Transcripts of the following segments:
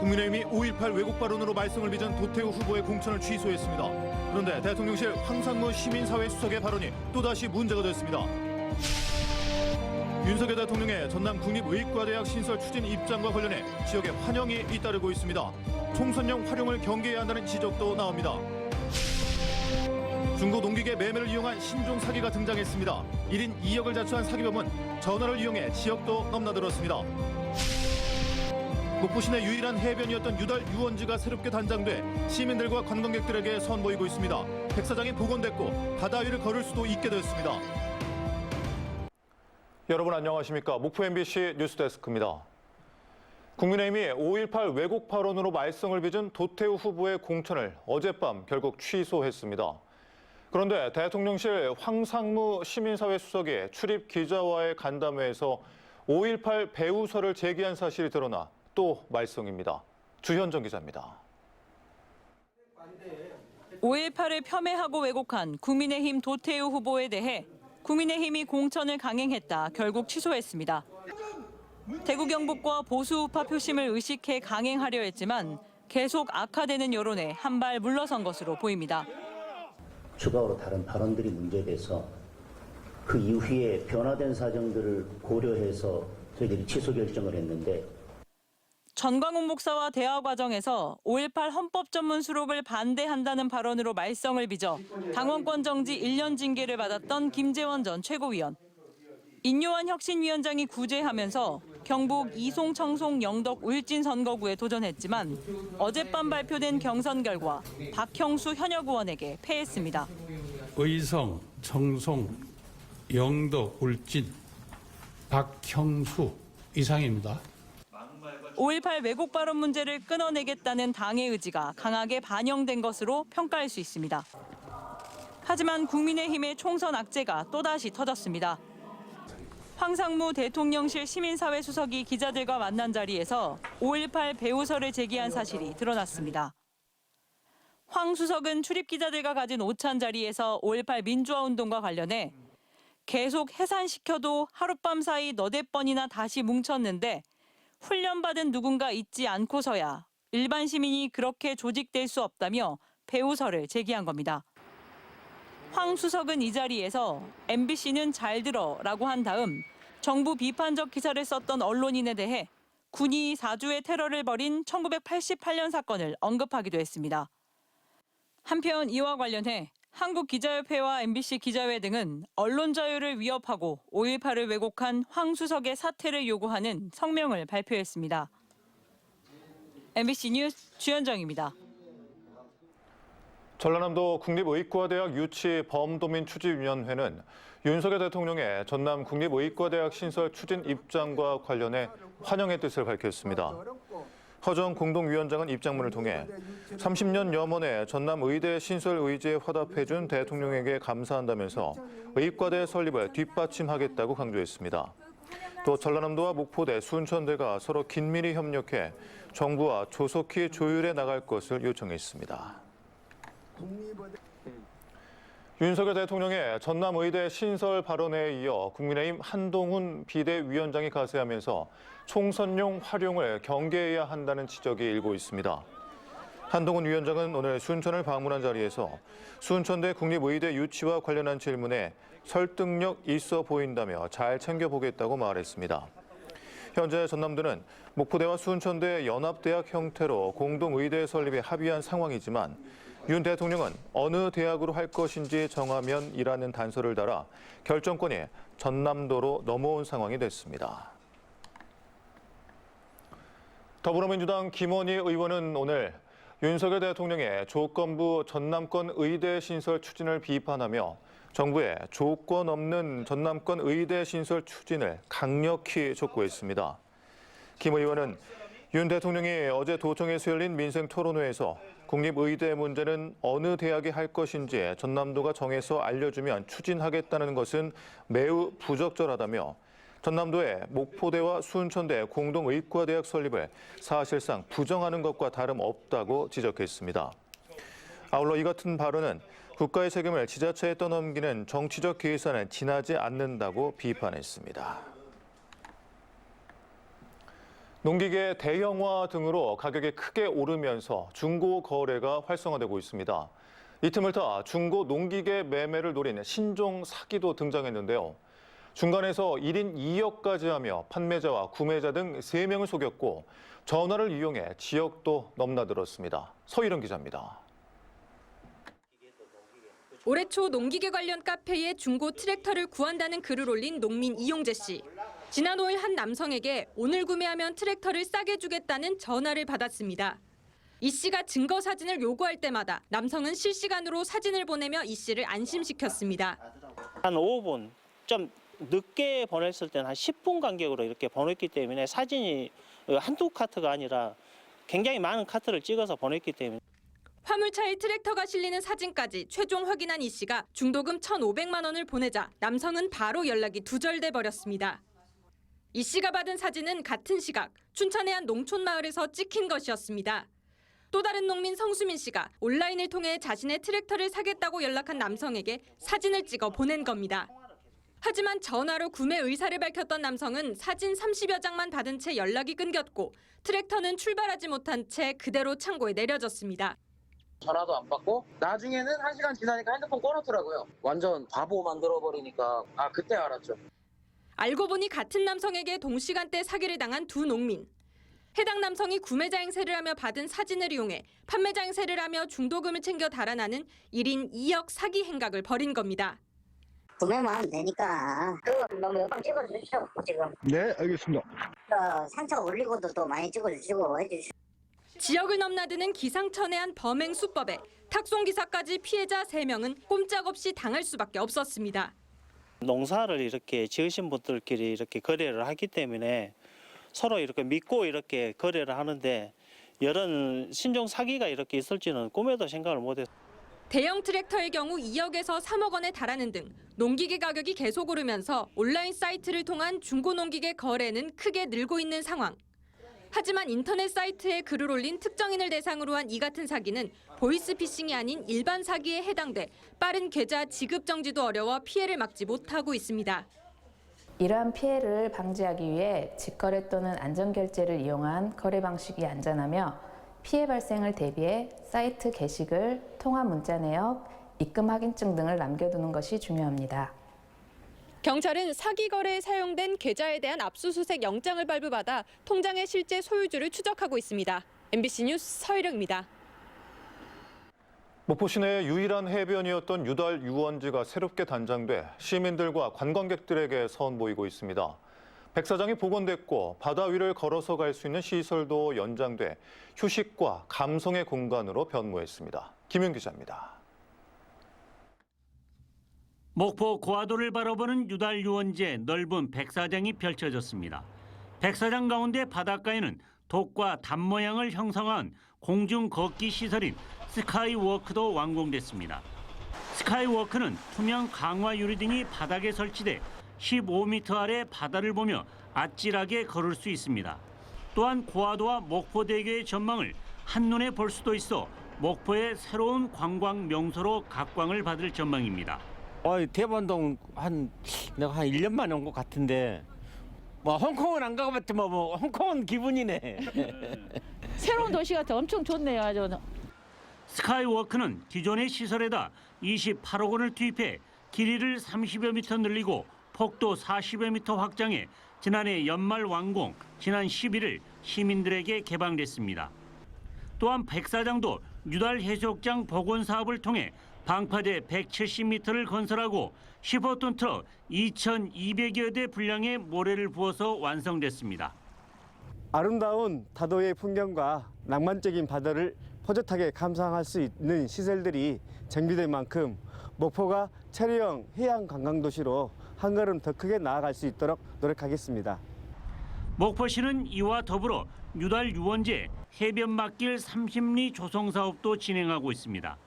국민의힘이 5.18 왜곡 발언으로 말썽을 빚은 도태우 후보의 공천을 취소했습니다. 그런데 대통령실 황상무 시민사회 수석의 발언이 또다시 문제가 됐습니다. 윤석열 대통령의 전남 국립의과대학 신설 추진 입장과 관련해 지역에 환영이 잇따르고 있습니다. 총선용 활용을 경계해야 한다는 지적도 나옵니다. 중고 농기계 매매를 이용한 신종 사기가 등장했습니다. 1인 2역을 자처한 사기범은 전화를 이용해 지역도 넘나들었습니다. 목포 시내 유일한 해변이었던 유달 유원지가 새롭게 단장돼 시민들과 관광객들에게 선보이고 있습니다. 백사장이 복원됐고 바다 위를 걸을 수도 있게 됐습니다. 여러분 안녕하십니까? 목포 MBC 뉴스데스크입니다. 국민의힘이 5.18 왜곡 발언으로 말썽을 빚은 도태우 후보의 공천을 어젯밤 결국 취소했습니다. 그런데 대통령실 황상무 시민사회 수석이 출입 기자와의 간담회에서 5.18 배우설을 제기한 사실이 드러나 또 말썽입니다. 주현정 기자입니다. 5.18을 폄훼하고 왜곡한 국민의힘 도태우 후보에 대해 국민의힘이 공천을 강행했다 결국 취소했습니다. 대구 경북과 보수 우파 표심을 의식해 강행하려 했지만 계속 악화되는 여론에 한 발 물러선 것으로 보입니다. 추가로 다른 발언들이 문제돼서 그 이후에 변화된 사정들을 고려해서 저희들이 취소 결정을 했는데 전광훈 목사와 대화 과정에서 5.18 헌법 전문 수록을 반대한다는 발언으로 말썽을 빚어 당원권 정지 1년 징계를 받았던 김재원 전 최고위원. 인요한 혁신위원장이 구제하면서 경북 이송, 청송, 영덕, 울진 선거구에 도전했지만 어젯밤 발표된 경선 결과 박형수 현역 의원에게 패했습니다. 의성, 청송, 영덕, 울진, 박형수 이상입니다. 5.18 왜곡 발언 문제를 끊어내겠다는 당의 의지가 강하게 반영된 것으로 평가할 수 있습니다. 하지만 국민의힘의 총선 악재가 또다시 터졌습니다. 황상무 대통령실 시민사회 수석이 기자들과 만난 자리에서 5.18 배우설을 제기한 사실이 드러났습니다. 황 수석은 출입 기자들과 가진 오찬 자리에서 5.18 민주화 운동과 관련해 계속 해산시켜도 하룻밤 사이 너댓 번이나 다시 뭉쳤는데 훈련받은 누군가 있지 않고서야 일반 시민이 그렇게 조직될 수 없다며 배우설을 제기한 겁니다. 황 수석은 이 자리에서 MBC는 잘 들어라고 한 다음 정부 비판적 기사를 썼던 언론인에 대해 군이 4주의 테러를 벌인 1988년 사건을 언급하기도 했습니다. 한편 이와 관련해 한국기자협회와 MBC 기자회 등은 언론 자유를 위협하고 5.18을 왜곡한 황 수석의 사퇴를 요구하는 성명을 발표했습니다. MBC 뉴스 주현정입니다. 전라남도 국립의과대학 유치 범도민 추진위원회는 윤석열 대통령의 전남 국립의과대학 신설 추진 입장과 관련해 환영의 뜻을 밝혔습니다. 허정 공동위원장은 입장문을 통해 30년여 만에 전남 의대 신설 의지에 화답해준 대통령에게 감사한다면서 의과대 설립을 뒷받침하겠다고 강조했습니다. 또 전라남도와 목포대, 순천대가 서로 긴밀히 협력해 정부와 조속히 조율해 나갈 것을 요청했습니다. 윤석열 대통령의 전남의대 신설 발언에 이어 국민의힘 한동훈 비대위원장이 가세하면서 총선용 활용을 경계해야 한다는 지적이 일고 있습니다. 한동훈 위원장은 오늘 순천을 방문한 자리에서 순천대 국립의대 유치와 관련한 질문에 설득력 있어 보인다며 잘 챙겨보겠다고 말했습니다. 현재 전남도는 목포대와 순천대 연합대학 형태로 공동의대 설립에 합의한 상황이지만 윤 대통령은 어느 대학으로 할 것인지 정하면이라는 단서를 달아 결정권이 전남도로 넘어온 상황이 됐습니다. 더불어민주당 김원희 의원은 오늘 윤석열 대통령의 조건부 전남권 의대 신설 추진을 비판하며 정부의 조건 없는 전남권 의대 신설 추진을 강력히 촉구했습니다. 김 의원은 윤 대통령이 어제 도청에서 열린 민생토론회에서 국립의대 문제는 어느 대학이 할 것인지 전남도가 정해서 알려주면 추진하겠다는 것은 매우 부적절하다며 전남도의 목포대와 순천대 공동의과대학 설립을 사실상 부정하는 것과 다름없다고 지적했습니다. 아울러 이 같은 발언은 국가의 책임을 지자체에 떠넘기는 정치적 계산에 지나지 않는다고 비판했습니다. 농기계 대형화 등으로 가격이 크게 오르면서 중고 거래가 활성화되고 있습니다. 이 틈을 타 중고 농기계 매매를 노린 신종 사기도 등장했는데요. 중간에서 1인 2역까지 하며 판매자와 구매자 등 3명을 속였고 전화를 이용해 지역도 넘나들었습니다. 서희령 기자입니다. 올해 초 농기계 관련 카페에 중고 트랙터를 구한다는 글을 올린 농민 이용재 씨. 지난 5일 한 남성에게 오늘 구매하면 트랙터를 싸게 주겠다는 전화를 받았습니다. 이 씨가 증거 사진을 요구할 때마다 남성은 실시간으로 사진을 보내며 이 씨를 안심시켰습니다. 한 5분, 좀 늦게 보냈을 때는 한 10분 간격으로 이렇게 보냈기 때문에 사진이 한두 카트가 아니라 굉장히 많은 카트를 찍어서 보냈기 때문에. 화물차에 트랙터가 실리는 사진까지 최종 확인한 이 씨가 중도금 1,500만 원을 보내자 남성은 바로 연락이 두절돼 버렸습니다. 이 씨가 받은 사진은 같은 시각 춘천의 한 농촌 마을에서 찍힌 것이었습니다. 또 다른 농민 성수민 씨가 온라인을 통해 자신의 트랙터를 사겠다고 연락한 남성에게 사진을 찍어 보낸 겁니다. 하지만 전화로 구매 의사를 밝혔던 남성은 사진 30여 장만 받은 채 연락이 끊겼고 트랙터는 출발하지 못한 채 그대로 창고에 내려졌습니다. 전화도 안 받고 나중에는 1시간 지나니까 핸드폰 꺼놓더라고요. 완전 바보 만들어버리니까 그때 알았죠. 알고 보니 같은 남성에게 동시간대 사기를 당한 두 농민. 해당 남성이 구매자 행세를 하며 받은 사진을 이용해 판매자 행세를 하며 중도금을 챙겨 달아나는 1인 2역 사기 행각을 벌인 겁니다. 구매만 하면 되니까 그거 너무 몇방 찍어주시죠 지금. 네, 알겠습니다. 상처 올리고도 또 많이 찍어주시고 해주시고. 지역을 넘나드는 기상천외한 범행 수법에 탁송기사까지 피해자 3명은 꼼짝없이 당할 수밖에 없었습니다. 농사를 이렇게 지으신 분들끼리 이렇게 거래를 하기 때문에 서로 이렇게 믿고 이렇게 거래를 하는데 이런 신종 사기가 이렇게 있을지는 꿈에도 생각을 못했어요. 대형 트랙터의 경우 2억에서 3억 원에 달하는 등 농기계 가격이 계속 오르면서 온라인 사이트를 통한 중고 농기계 거래는 크게 늘고 있는 상황. 하지만 인터넷 사이트에 글을 올린 특정인을 대상으로 한 이 같은 사기는 보이스피싱이 아닌 일반 사기에 해당돼 빠른 계좌 지급 정지도 어려워 피해를 막지 못하고 있습니다. 이러한 피해를 방지하기 위해 직거래 또는 안전결제를 이용한 거래 방식이 안전하며 피해 발생을 대비해 사이트 게시글, 통화 문자 내역, 입금 확인증 등을 남겨두는 것이 중요합니다. 경찰은 사기 거래에 사용된 계좌에 대한 압수수색 영장을 발부받아 통장의 실제 소유주를 추적하고 있습니다. MBC 뉴스 서희령입니다. 목포 시내의 유일한 해변이었던 유달 유원지가 새롭게 단장돼 시민들과 관광객들에게 선보이고 있습니다. 백사장이 복원됐고 바다 위를 걸어서 갈 수 있는 시설도 연장돼 휴식과 감성의 공간으로 변모했습니다. 김윤 기자입니다. 목포 고화도를 바라보는 유달 유원지의 넓은 백사장이 펼쳐졌습니다. 백사장 가운데 바닷가에는 독과 담 모양을 형성한 공중 걷기 시설인 스카이워크도 완공됐습니다. 스카이워크는 투명 강화 유리 등이 바닥에 설치돼 15m 아래 바다를 보며 아찔하게 걸을 수 있습니다. 또한 고화도와 목포대교의 전망을 한눈에 볼 수도 있어 목포의 새로운 관광 명소로 각광을 받을 전망입니다. 대반동 내가 한 1년 만에 온 것 같은데 뭐 홍콩은 안 가봤지만 뭐 홍콩은 기분이네. 새로운 도시가 엄청 좋네요. 아주. 스카이워크는 기존의 시설에다 28억 원을 투입해 길이를 30여 미터 늘리고 폭도 40여 미터 확장해 지난해 연말 완공, 지난 11일 시민들에게 개방됐습니다. 또한 백사장도 유달 해수욕장 복원 사업을 통해 방파제 170m를 건설하고 15톤 트럭 2,200여 대 분량의 모래를 부어서 완성됐습니다. 아름다운 다도의 풍경과 낭만적인 바다를 포젓하게 감상할 수 있는 시설들이 정비된 만큼 목포가 체류형 해양 관광도시로 한 걸음 더 크게 나아갈 수 있도록 노력하겠습니다. 목포시는 이와 더불어 유달 유원지에 해변 막길 30리 조성 사업도 진행하고 있습니다.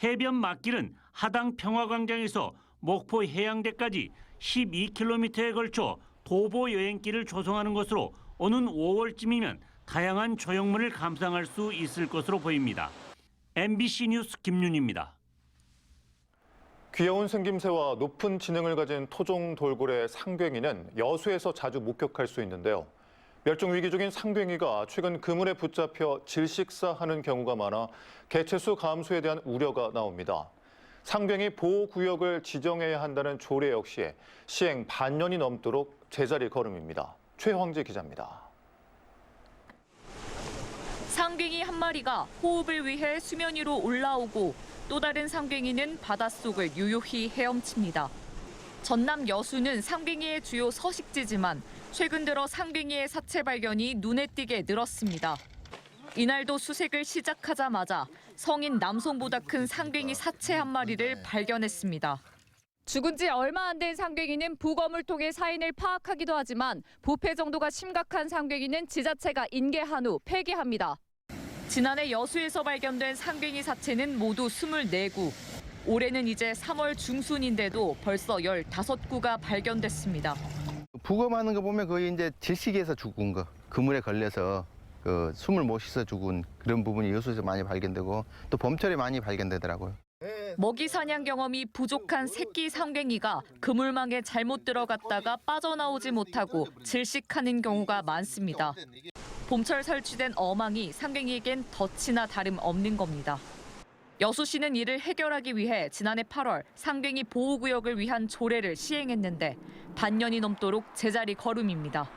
해변 막길은 하당 평화광장에서 목포 해양대까지 12km에 걸쳐 도보 여행길을 조성하는 것으로 오는 5월쯤이면 다양한 조형물을 감상할 수 있을 것으로 보입니다. MBC 뉴스 김윤입니다. 귀여운 생김새와 높은 지능을 가진 토종 돌고래 상괭이는 여수에서 자주 목격할 수 있는데요. 멸종 위기 중인 상뱅이가 최근 그물에 붙잡혀 질식사하는 경우가 많아 개체수 감소에 대한 우려가 나옵니다. 상뱅이 보호구역을 지정해야 한다는 조례 역시 시행 반년이 넘도록 제자리 걸음입니다. 최황재 기자입니다. 상뱅이 한 마리가 호흡을 위해 수면 위로 올라오고 또 다른 상뱅이는 바닷속을 유유히 헤엄칩니다. 전남 여수는 상뱅이의 주요 서식지지만 최근 들어 상뱅이의 사체 발견이 눈에 띄게 늘었습니다. 이날도 수색을 시작하자마자 성인 남손보다 큰 상뱅이 사체 한 마리를 발견했습니다. 죽은 지 얼마 안 된 상뱅이는 부검을 통해 사인을 파악하기도 하지만 부패 정도가 심각한 상뱅이는 지자체가 인계한 후 폐기합니다. 지난해 여수에서 발견된 상뱅이 사체는 모두 24구. 올해는 이제 3월 중순인데도 벌써 15구가 발견됐습니다. 부검하는 거 보면 거의 이제 질식에서 죽은 거, 그물에 걸려서 숨을 못 쉬서 죽은 그런 부분이 여수에서 많이 발견되고 또 봄철에 많이 발견되더라고요. 먹이 사냥 경험이 부족한 새끼 상뱅이가 그물망에 잘못 들어갔다가 빠져나오지 못하고 질식하는 경우가 많습니다. 봄철 설치된 어망이 상뱅이에겐 덫이나 다름없는 겁니다. 여수시는 이를 해결하기 위해 지난해 8월 상뱅이 보호구역을 위한 조례를 시행했는데 반년이 넘도록 제자리 걸음입니다.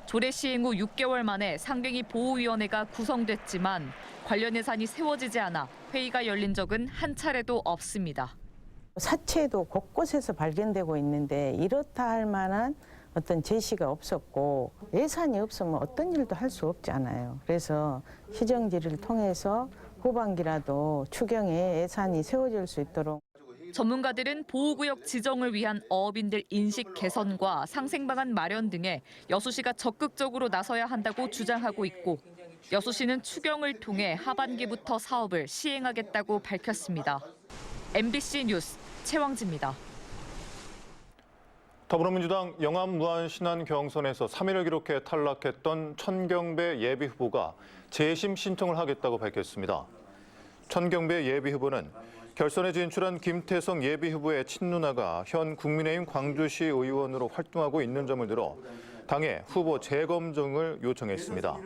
조례 시행 후 6개월 만에 상뱅이 보호위원회가 구성됐지만 관련 예산이 세워지지 않아 회의가 열린 적은 한 차례도 없습니다. 사체도 곳곳에서 발견되고 있는데 이렇다 할 만한 어떤 제시가 없었고 예산이 없으면 어떤 일도 할 수 없잖아요. 그래서 시정지를 통해서 후반기라도 추경에 예산이 세워질 수 있도록. 전문가들은 보호구역 지정을 위한 어업인들 인식 개선과 상생방안 마련 등에 여수시가 적극적으로 나서야 한다고 주장하고 있고 여수시는 추경을 통해 하반기부터 사업을 시행하겠다고 밝혔습니다. MBC 뉴스 최황지입니다. 더불어민주당 영암 무안 신안 경선에서 3위를 기록해 탈락했던 천경배 예비후보가 재심 신청을 하겠다고 밝혔습니다. 천경배 예비후보는 결선에 진출한 김태성 예비후보의 친누나가 현 국민의힘 광주시 의원으로 활동하고 있는 점을 들어 당에 후보 재검증을 요청했습니다.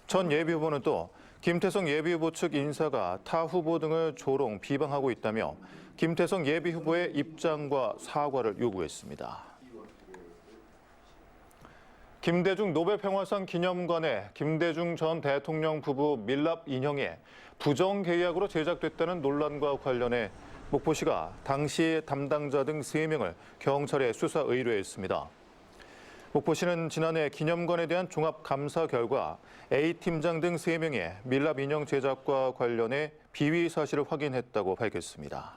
전 예비후보는 또 김태성 예비후보 측 인사가 타 후보 등을 조롱, 비방하고 있다며 김태성 예비후보의 입장과 사과를 요구했습니다. 김대중 노벨평화상 기념관에 김대중 전 대통령 부부 밀랍 인형이 부정계약으로 제작됐다는 논란과 관련해 목포시가 당시 담당자 등 3명을 경찰에 수사 의뢰했습니다. 목포시는 지난해 기념관에 대한 종합감사 결과 A팀장 등 3명의 밀랍 인형 제작과 관련해 비위 사실을 확인했다고 밝혔습니다.